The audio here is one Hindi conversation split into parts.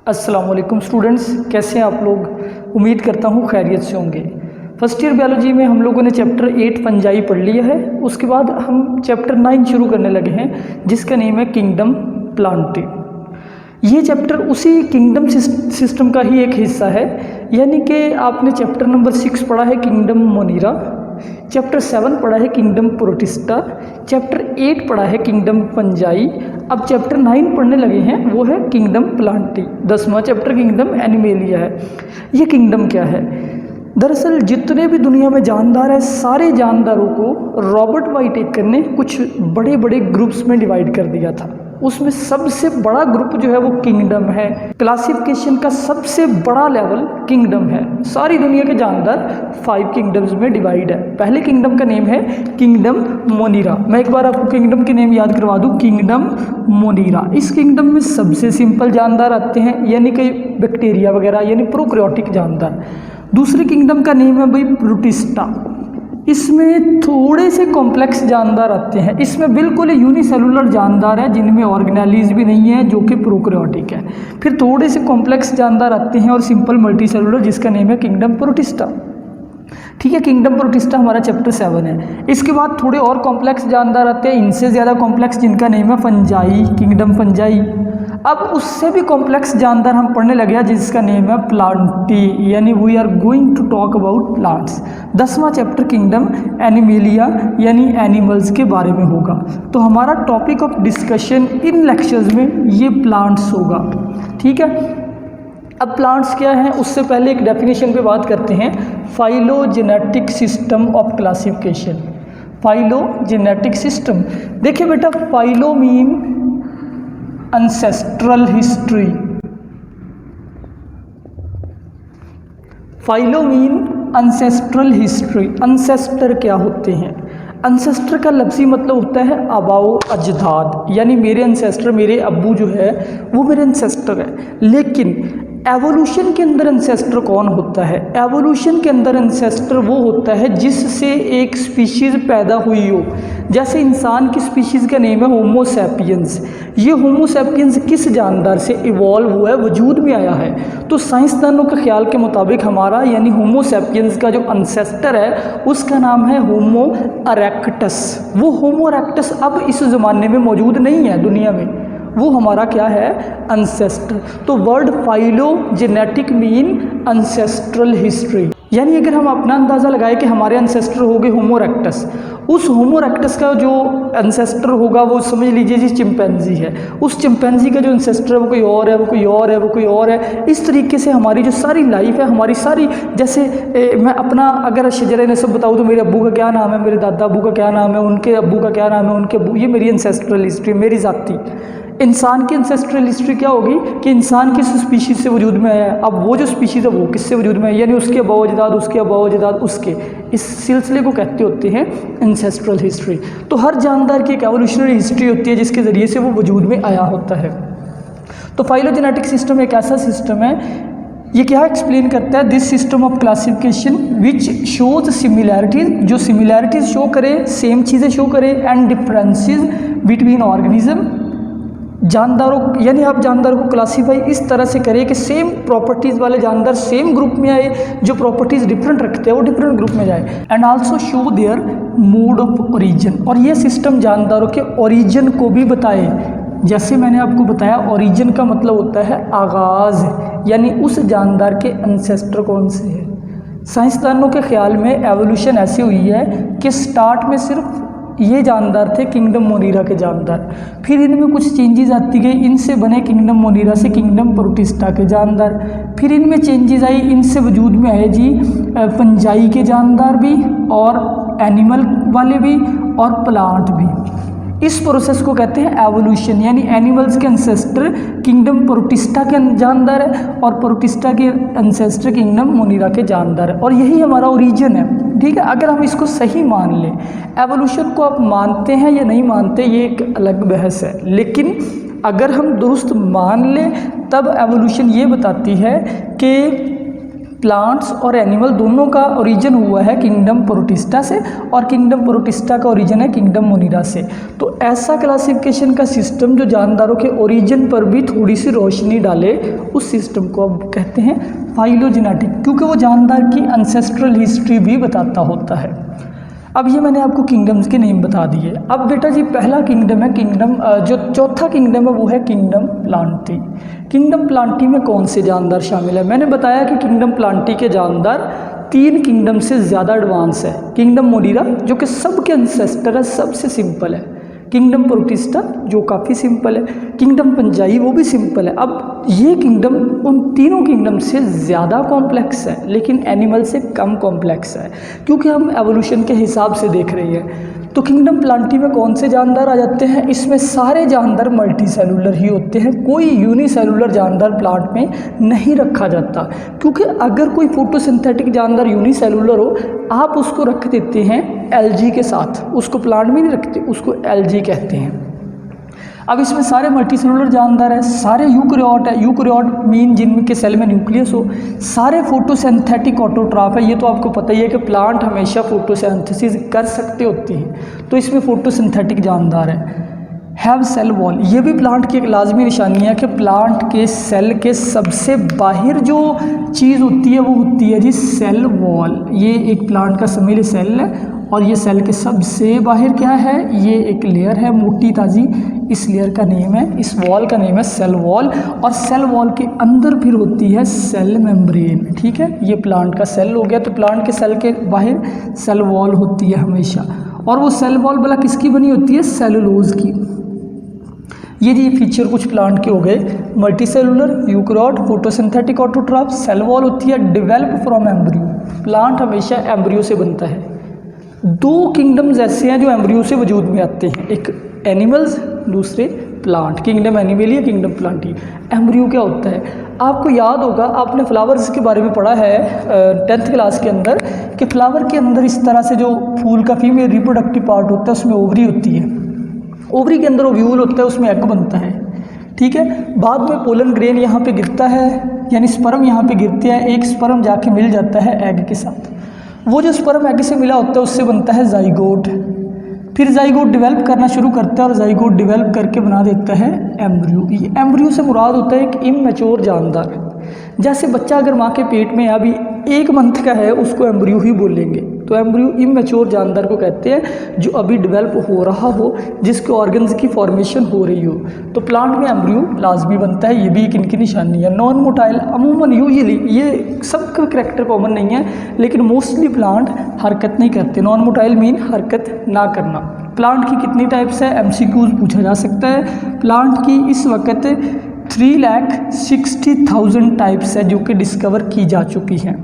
अस्सलाम वालेकुम स्टूडेंट्स, कैसे हैं आप लोग। उम्मीद करता हूँ खैरियत से होंगे। फर्स्ट ईयर बायोलॉजी में हम लोगों ने चैप्टर 8 फंजाई पढ़ लिया है। उसके बाद हम चैप्टर 9 शुरू करने लगे हैं जिसका नेम है किंगडम प्लांटी। ये चैप्टर उसी किंगडम सिस्टम का ही एक हिस्सा है, यानी कि आपने चैप्टर नंबर 6 पढ़ा है किंगडम मोनीरा, चैप्टर 7 पढ़ा है किंगडम प्रोटिस्टा, चैप्टर 8 पढ़ा है किंगडम फंजाई। अब चैप्टर 9 पढ़ने लगे हैं, वो है किंगडम प्लांटी। 10वां चैप्टर किंगडम एनिमेलिया है। ये किंगडम क्या है? दरअसल जितने भी दुनिया में जानदार हैं, सारे जानदारों को रॉबर्ट वाइटेकर ने कुछ बड़े बड़े ग्रुप्स में डिवाइड कर दिया था। उसमें सबसे बड़ा ग्रुप जो है वो किंगडम है। क्लासिफिकेशन का सबसे बड़ा लेवल किंगडम है। सारी दुनिया के जानदार 5 किंगडम्स में डिवाइड है। पहले किंगडम का नेम है किंगडम मोनीरा। मैं एक बार आपको किंगडम के नेम याद करवा दूं, किंगडम मोनीरा। इस किंगडम में सबसे सिंपल जानदार आते हैं, यानी कि बैक्टीरिया वगैरह, यानी प्रोकैरियोटिक जानदार। दूसरे किंगडम का नेम है भाई प्रोटिस्टा। इसमें थोड़े से कॉम्प्लेक्स जानदार आते हैं। इसमें बिल्कुल यूनिसेलुलर जानदार है जिनमें ऑर्गेनेलिज भी नहीं है, जो कि प्रोकैरियोटिक है। फिर थोड़े से कॉम्प्लेक्स जानदार आते हैं और सिंपल मल्टीसेलुलर, जिसका नेम है किंगडम प्रोटिस्टा। ठीक है, किंगडम प्रोटिस्टा हमारा चैप्टर 7 है। इसके बाद थोड़े और कॉम्प्लेक्स जानदार आते हैं, इनसे ज़्यादा कॉम्प्लेक्स, जिनका नेम है फंजाई, किंगडम फंजाई। अब उससे भी कॉम्प्लेक्स जानदार हम पढ़ने लगे हैं, जिसका नेम है प्लांटी, यानी we are going to talk about plants. 10वां चैप्टर किंगडम एनिमेलिया, यानी एनिमल्स के बारे में होगा। तो हमारा topic of discussion in lectures में ये प्लांट्स होगा। ठीक है, अब प्लांट्स क्या हैं उससे पहले एक डेफिनेशन पे बात करते हैं। Phylogenetic system of classification. Phylogenetic system, देखिए बेटा, phylo mean ancestral history, phylo mean ancestral history। ancestor क्या होते हैं? ancestor का लफ्ज़ी मतलब होता है आबाओ अजदाद, यानी मेरे ancestor, मेरे अब्बू जो है वो मेरे ancestor है। लेकिन एवोल्यूशन के अंदर एंसेस्टर कौन होता है? एवोल्यूशन के अंदर एंसेस्टर वो होता है जिससे एक स्पीशीज़ पैदा हुई हो। जैसे इंसान की स्पीशीज़ का नेम है होमो सैपियंस। ये होमो सैपियंस किस जानदार से इवॉल्व हुआ है, वजूद में आया है? तो साइंसदानों के ख्याल के मुताबिक हमारा यानी होमो सैपियंस का जो एंसेस्टर है उसका नाम है होमो इरेक्टस। वो होमो इरेक्टस अब इस ज़माने में मौजूद नहीं है दुनिया में, वो हमारा क्या है? एंसेस्टर। तो word phylogenetic mean ancestral history, यानी अगर हम अपना अंदाज़ा लगाए कि हमारे एंसेस्टर हो गए होमो इरेक्टस, उस होमो इरेक्टस का जो एंसेस्टर होगा वो समझ लीजिए जी चिंपैंजी है। उस चिंपैंजी का जो एंसेस्टर है वो कोई और है, वो कोई और है, वो कोई और है। इस तरीके से हमारी जो सारी लाइफ है, हमारी सारी, जैसे मैं अपना अगर शजरे नस्ब बताऊँ तो मेरे अब्बू का क्या नाम है, मेरे दादा अब्बू का क्या नाम है, उनके अब्बू का क्या नाम है, उनके अब्बू, ये मेरी एंसेस्ट्रल हिस्ट्री, मेरी ज़ाती। इंसान की एंसेस्ट्रल हिस्ट्री क्या होगी कि इंसान किस स्पीशीज़ से वजूद में आया है। अब वो जो स्पीशीज़ है वो किससे वजूद में है, यानी उसके अबाओ-अजदाद, उसके अबाओ-अजदाद, उसके, इस सिलसिले को कहते होते हैं एंसेस्ट्रल हिस्ट्री। तो हर जानदार की एक एवोल्यूशनरी हिस्ट्री होती है जिसके ज़रिए से वो वजूद में आया होता है। तो फाइलोजेनेटिक सिस्टम एक ऐसा सिस्टम है, ये क्या एक्सप्लेन करता है? This system of classification which shows similarities, जो सिमिलैरिटीज़ शो करे, सेम चीज़ें शो करे, एंड डिफरेंसेस बिटवीन ऑर्गेनिज्म, जानदारों, यानी आप जानदारों को क्लासीफाई इस तरह से करें कि सेम प्रॉपर्टीज़ वाले जानदार सेम ग्रुप में आए, जो प्रॉपर्टीज़ डिफरेंट रखते हैं वो डिफरेंट ग्रुप में जाए। And also show their mode of origin, और ये सिस्टम जानदारों के ओरिजिन को भी बताए। जैसे मैंने आपको बताया, ओरिजिन का मतलब होता है आगाज़, यानी उस जानदार के एंसेस्टर कौन से हैं। साइंसदानों के ख्याल में एवोल्यूशन ऐसी हुई है कि स्टार्ट में सिर्फ ये जानदार थे किंगडम मोनीरा के जानदार, फिर इनमें कुछ चेंजेस आती गई, इनसे बने किंगडम मोनीरा से किंगडम प्रोटिस्टा के जानदार, फिर इनमें चेंजेस आई, इनसे वजूद में आए जी फंजाई के जानदार भी, और एनिमल वाले भी, और प्लांट भी। इस प्रोसेस को कहते हैं एवोल्यूशन, यानी एनिमल्स के एंसेस्टर किंगडम प्रोटिस्टा के जानदार है और प्रोटिस्टा के एंसेस्टर किंगडम मोनीरा के जानदार है, और यही हमारा ओरिजिन है। ठीक है, अगर हम इसको सही मान लें, एवोल्यूशन को आप मानते हैं या नहीं मानते ये एक अलग बहस है, लेकिन अगर हम दुरुस्त मान लें तब एवोल्यूशन ये बताती है कि प्लांट्स और एनिमल दोनों का ओरिजिन हुआ है किंगडम प्रोटिस्टा से, और किंगडम प्रोटिस्टा का ओरिजिन है किंगडम मोनिरा से। तो ऐसा क्लासिफिकेशन का सिस्टम जो जानदारों के ओरिजिन पर भी थोड़ी सी रोशनी डाले, उस सिस्टम को अब कहते हैं फाइलोजेनेटिक, क्योंकि वो जानदार की एंसेस्ट्रल हिस्ट्री भी बताता होता है। अब ये मैंने आपको किंगडम्स के नेम बता दिए। अब बेटा जी पहला किंगडम है जो चौथा किंगडम है वो है किंगडम प्लांटी। किंगडम प्लांटी में कौन से जानदार शामिल है? मैंने बताया कि किंगडम प्लांटी के जानदार 3 किंगडम से ज़्यादा एडवांस है। किंगडम मोनिरा जो कि सबके एंसेस्टर है, सबसे सिंपल है। किंगडम प्रोटिस्टा जो काफ़ी सिंपल है। किंगडम पंजाई वो भी सिंपल है। अब ये किंगडम उन तीनों किंगडम से ज़्यादा कॉम्प्लेक्स है, लेकिन एनिमल से कम कॉम्प्लेक्स है, क्योंकि हम एवोल्यूशन के हिसाब से देख रहे हैं। तो किंगडम प्लांटी में कौन से जानदार आ जाते हैं? इसमें सारे जानदार मल्टी सेलुलर ही होते हैं, कोई यूनिसेलुलर जानदार प्लांट में नहीं रखा जाता, क्योंकि अगर कोई फोटोसिंथेटिक जानदार यूनिसेलुलर हो, आप उसको रख देते हैं एल्गी के साथ, उसको प्लांट में नहीं रखते, उसको एल्गी कहते हैं। अब इसमें सारे मल्टीसेलुलर जानदार हैं, सारे यूकैरियोट है। यूकैरियोट मीन जिनके सेल में न्यूक्लियस हो, सारे फोटोसिंथेटिक ऑटोट्रॉफ है। ये तो आपको पता ही है कि प्लांट हमेशा फोटोसिंथेसिस कर सकते होते हैं, तो इसमें फोटोसिंथेटिक जानदार है। हैव सेल वॉल, ये भी प्लांट की एक लाजमी निशानी है कि प्लांट के सेल के सबसे बाहर जो चीज़ होती है वो होती है जी सेल वॉल। ये एक प्लांट का समील सेल है, और ये सेल के सबसे बाहर क्या है? ये एक लेयर है मोटी ताज़ी, इस लेयर का नेम है, इस वॉल का नेम है सेल वॉल। और सेल वॉल के अंदर फिर होती है सेल मेम्ब्रेन। ठीक है, ये प्लांट का सेल हो गया। तो प्लांट के सेल के बाहर सेल वॉल होती है हमेशा, और वो सेल वॉल भला किसकी बनी होती है? सेलुलोज की। ये जी फीचर कुछ प्लांट के हो गए, multi cellular, eukaryote, photosynthetic autotroph, cell wall होती है, डेवलप फ्रॉम एम्ब्रियो। प्लांट हमेशा एम्ब्रियो से बनता है। 2 किंगडम्स ऐसे हैं जो एम्ब्रियो से वजूद में आते हैं, एक एनिमल्स, दूसरे प्लांट। किंगडम एनिमल या किंगडम प्लांटी। एम्ब्रियो क्या होता है? आपको याद होगा, आपने फ्लावर्स के बारे में पढ़ा है 10th क्लास के अंदर, कि फ्लावर के अंदर इस तरह से जो फूल का फीमेल रिप्रोडक्टिव पार्ट होता है उसमें ओवरी होती है, ओवरी के अंदर ओव्यूल होता है, उसमें एग बनता है। ठीक है, बाद में पोलन ग्रेन यहाँ पे गिरता है, यानी स्पर्म यहाँ पे गिरते हैं, एक स्पर्म जाके मिल जाता है एग के साथ। वो जो स्पर्म एग से मिला होता है उससे बनता है जाइगोट। फिर जाइगोट डेवलप करना शुरू करता है, और जाइगोट डेवलप करके बना देता है एम्ब्रियो। ये एम्ब्रियो से मुराद होता है एक इमैच्योर जानदार। जैसे बच्चा अगर माँ के पेट में अभी 1 मंथ का है, उसको एम्ब्रियो ही बोलेंगे। तो एम्ब्रियो इमैच्योर जानदार को कहते हैं, जो अभी डेवलप हो रहा हो, जिसके ऑर्गन्स की फॉर्मेशन हो रही हो। तो प्लांट में एम्ब्रियो लाजमी बनता है, ये भी एक इनकी निशानी है। नॉन मोटाइल, अमूमन यूजुअली ये सबका करैक्टर कॉमन नहीं है, लेकिन मोस्टली प्लांट हरकत नहीं करते। नॉन मोटाइल मीन हरकत ना करना। प्लांट की कितनी टाइप्स है? MCQs पूछा जा सकता है। प्लांट की इस वक्त 3,60,000 टाइप्स है जो कि डिस्कवर की जा चुकी हैं।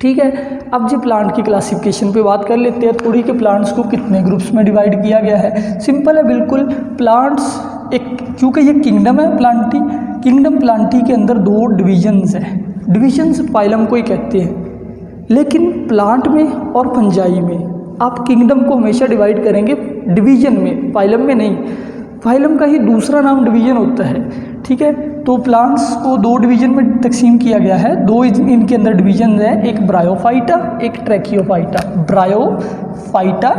ठीक है, अब जी प्लांट की क्लासिफिकेशन पे बात कर लेते हैं थोड़ी, कि प्लांट्स को कितने ग्रुप्स में डिवाइड किया गया है। सिंपल है बिल्कुल। प्लांट्स एक, क्योंकि ये किंगडम है प्लांटी, किंगडम प्लांटी के अंदर 2 डिविजन्स हैं। डिविजन्स फाइलम को ही कहते हैं, लेकिन प्लांट में और फंजाई में आप किंगडम को हमेशा डिवाइड करेंगे डिवीजन में, फाइलम में नहीं। फाइलम का ही दूसरा नाम डिवीजन होता है। ठीक है, तो प्लांट्स को 2 डिवीजन में तकसीम किया गया है। 2 इनके अंदर डिवीजन है, एक ब्रायोफाइटा, एक ट्रैकियोफाइटा। ब्रायोफाइटा,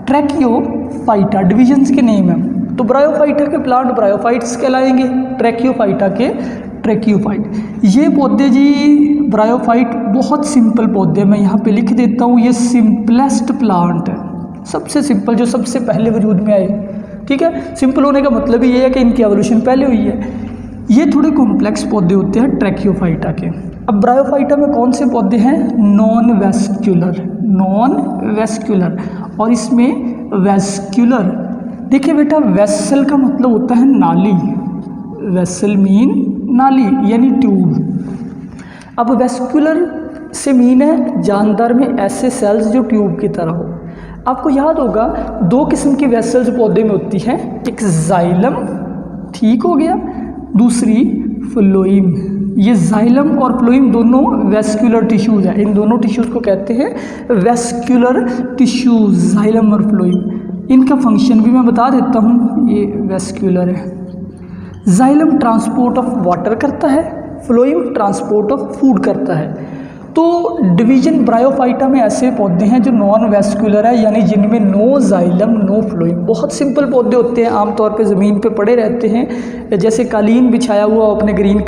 ट्रैकियोफाइटा डिविजन्स के नेम हैं। तो ब्रायोफाइटा के प्लांट ब्रायोफाइट्स कहलाएंगे, ट्रैकियोफाइटा के ट्रैकियोफाइट। ये पौधे जी ब्रायोफाइट बहुत सिंपल पौधे, मैं यहाँ पे लिख देता हूँ, ये सिंपलेस्ट प्लांट है, सबसे सिंपल, जो सबसे पहले वजूद में आए। ठीक है, सिंपल होने का मतलब ही ये है कि इनकी एवोल्यूशन पहले हुई है। ये थोड़े कॉम्प्लेक्स पौधे होते हैं ट्रैकियोफाइटा के। अब ब्रायोफाइटा में कौन से पौधे हैं? नॉन वेस्क्यूलर, नॉन वेस्क्यूलर, और इसमें वेस्क्यूलर। देखिए बेटा, वेसल का मतलब होता है नाली, वेसल मीन नाली यानी ट्यूब। अब वेस्क्यूलर से मीन है जानदार में ऐसे सेल्स जो ट्यूब की तरह हो। आपको याद होगा 2 किस्म की वेसल्स पौधे में होती हैं, एक जाइलम, ठीक हो गया, दूसरी फ्लोइम। ये जाइलम और फ्लोइम दोनों वेस्क्यूलर टिश्यूज हैं। इन दोनों टिश्यूज़ को कहते हैं वेस्क्यूलर टिश्यूज, जाइलम और फ्लोइम। इनका फंक्शन भी मैं बता देता हूँ, ये वेस्क्यूलर है। जाइलम ट्रांसपोर्ट ऑफ वाटर करता है, फ्लोइम ट्रांसपोर्ट ऑफ फूड करता है। तो डिवीजन ब्रायोफाइटा में ऐसे पौधे हैं जो नॉन वेस्कुलर है, यानी जिनमें नो जाइलम नो फ्लोएम। बहुत सिंपल पौधे होते हैं, आमतौर पे ज़मीन पे पड़े रहते हैं, जैसे कालीन बिछाया हुआ अपने ग्रीन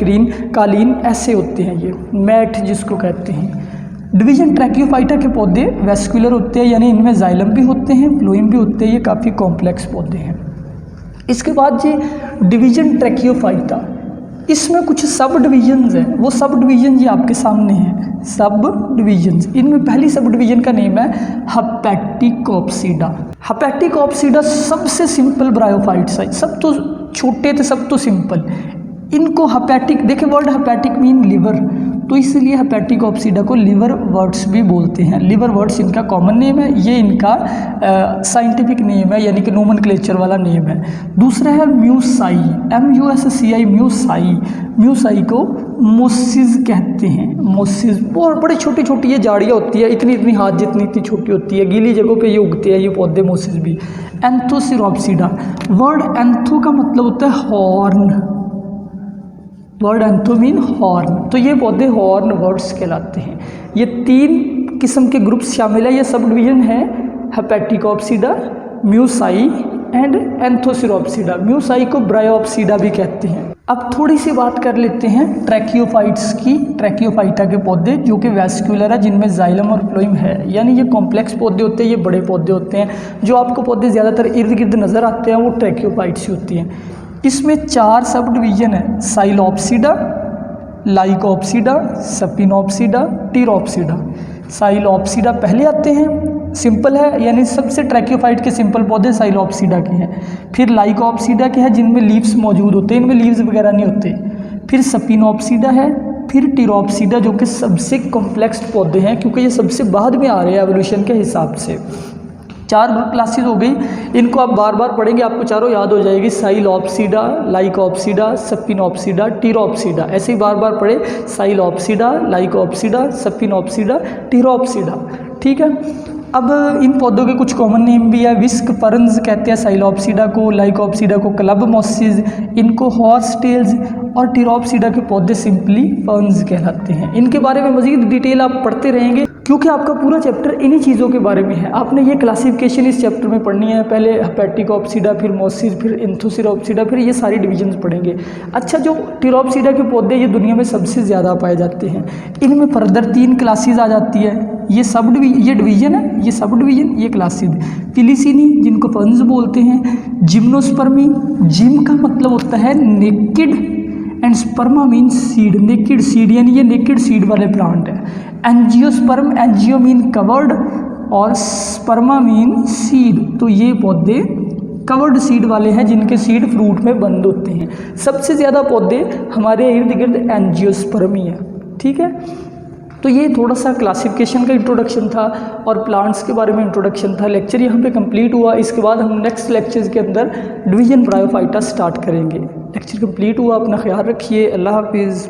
कालीन, ऐसे होते हैं ये मैट जिसको कहते हैं। डिवीजन ट्रैकियोफाइटा के पौधे वेस्कुलर होते हैं, यानी इनमें जाइलम भी होते हैं फ्लोएम भी होते हैं, ये काफ़ी कॉम्प्लेक्स पौधे हैं। इसके बाद जी डिवीजन ट्रैकियोफाइटा, इसमें कुछ सब डिवीजन्स हैं, वो सब डिवीजन ये आपके सामने हैं, सब डिवीजन्स। इनमें पहली सब डिवीजन का नेम है हेपेटिकोप्सिडा। हेपेटिकोप्सिडा सबसे सिंपल ब्रायोफाइट्स है, सब तो छोटे थे, सब तो सिंपल। इनको हेपेटिक, देखिए वर्ड हेपेटिक मीन लिवर, तो इसलिए हेपेटिकोप्सिडा को लिवर वर्ड्स भी बोलते हैं। लिवर वर्ड्स इनका कॉमन नेम है, ये इनका साइंटिफिक नेम है, यानी कि नोमेनक्लेचर वाला नेम है। दूसरा है म्यूसाई, MUSCI, म्यूसाई। म्यूसाई को मोसिस कहते हैं, मोसिस। बहुत बड़ी छोटी छोटी ये झाड़ियाँ होती है, इतनी इतनी हाथ जितनी इतनी छोटी होती है, गीली जगहों पे ये उगते हैं ये पौधे, मोसिस भी। एंथोसिरोप्सिडा, वर्ड एंथो का मतलब होता है हॉर्न, वर्ड एंथो मीन हॉर्न, तो ये पौधे हॉर्न वर्ड्स कहलाते हैं। ये 3 किस्म के ग्रुप्स शामिल है, ये सब डिवीजन है हेपेटिकोप्सिडा, म्यूसाई एंड एंथोसिरोप्सिडा। म्यूसाई को ब्रायोप्सिडा भी कहते हैं। अब थोड़ी सी बात कर लेते हैं ट्रैकियोफाइट्स की। ट्रैकियोफाइटा के पौधे जो कि वेस्कुलर है, जिनमें जाइलम और फ्लोएम है, यानी ये कॉम्प्लेक्स पौधे होते हैं, ये बड़े पौधे होते हैं। जो आपको पौधे ज़्यादातर इर्द गिर्द नज़र आते हैं वो ट्रैकियोफाइट्स ही होती हैं। इसमें 4 सब डिवीजन है, साइलोप्सिडा, लाइकोप्सिडा, सपिनोप्सिडा, टीरोप्सिडा। साइलोप्सिडा पहले आते हैं, सिंपल है, यानी सबसे ट्रैकियोफाइट के सिंपल पौधे साइलोप्सिडा के हैं। फिर लाइकोप्सिडा के हैं जिनमें लीव्स मौजूद होते हैं, इनमें लीव्स वगैरह नहीं होते। फिर सपिनोप्सिडा है, फिर टीरोप्सिडा जो कि सबसे कॉम्प्लेक्स पौधे हैं, क्योंकि ये सबसे बाद में आ रहे हैं एवोल्यूशन के हिसाब से। 4 क्लासेस हो गई, इनको आप बार बार पढ़ेंगे, आपको चारों याद हो जाएगी। साइलोप्सिडा, लाइकोप्सिडा, सपिनोप्सिडा, टीरोप्सिडा, ऐसे ही बार बार पढ़े, साइलोप्सिडा, लाइकोप्सिडा, सपिनोप्सिडा, टीरोप्सिडा, ठीक है। अब इन पौधों के कुछ कॉमन नेम भी है। विस्क फर्न्स कहते हैं साइलोप्सिडा को, लाइकोप्सिडा को क्लब मॉसिस, इनको हॉर्स टेल्स, और टीरोप्सिडा के पौधे सिंपली फर्न्स कहलाते हैं। इनके बारे में मजीद डिटेल आप पढ़ते रहेंगे, क्योंकि आपका पूरा चैप्टर इन्हीं चीज़ों के बारे में है। आपने ये क्लासिफिकेशन इस चैप्टर में पढ़नी है, पहले हेपेटिकोप्सिडा, फिर मॉसिस, फिर एंथोसिरोप्सिडा, फिर ये सारी डिवीजन्स पढ़ेंगे। अच्छा, जो टीरोप्सिडा के पौधे ये दुनिया में सबसे ज़्यादा पाए जाते हैं, इनमें फर्दर 3 क्लासेस आ जाती है। ये डिवीजन है, ये सब डिवीजन, ये क्लासेस। पिलिसिनी जिनको फर्न्स बोलते हैं, जिम्नोस्पर्मी, जिम का मतलब होता है naked and स्पर्मा mean seed, naked seed, यानी ये नेकेड सीड वाले प्लांट है। एंजियोस्पर्म, एंजियो मीन कवर्ड और स्पर्मा मीन सीड, तो ये पौधे कवर्ड सीड वाले हैं जिनके सीड फ्रूट में बंद होते हैं। सबसे ज़्यादा पौधे हमारे इर्द गिर्द एंजियोस्पर्मी है, ठीक है। तो ये थोड़ा सा क्लासिफिकेशन का इंट्रोडक्शन था और प्लांट्स के बारे में इंट्रोडक्शन था। लेक्चर यहाँ पे कंप्लीट हुआ। इसके बाद हम नेक्स्ट लेक्चर्स के अंदर डिवीजन ब्रायोफाइटा स्टार्ट करेंगे। लेक्चर कंप्लीट हुआ, अपना ख्याल रखिए, अल्लाह हाफिज़।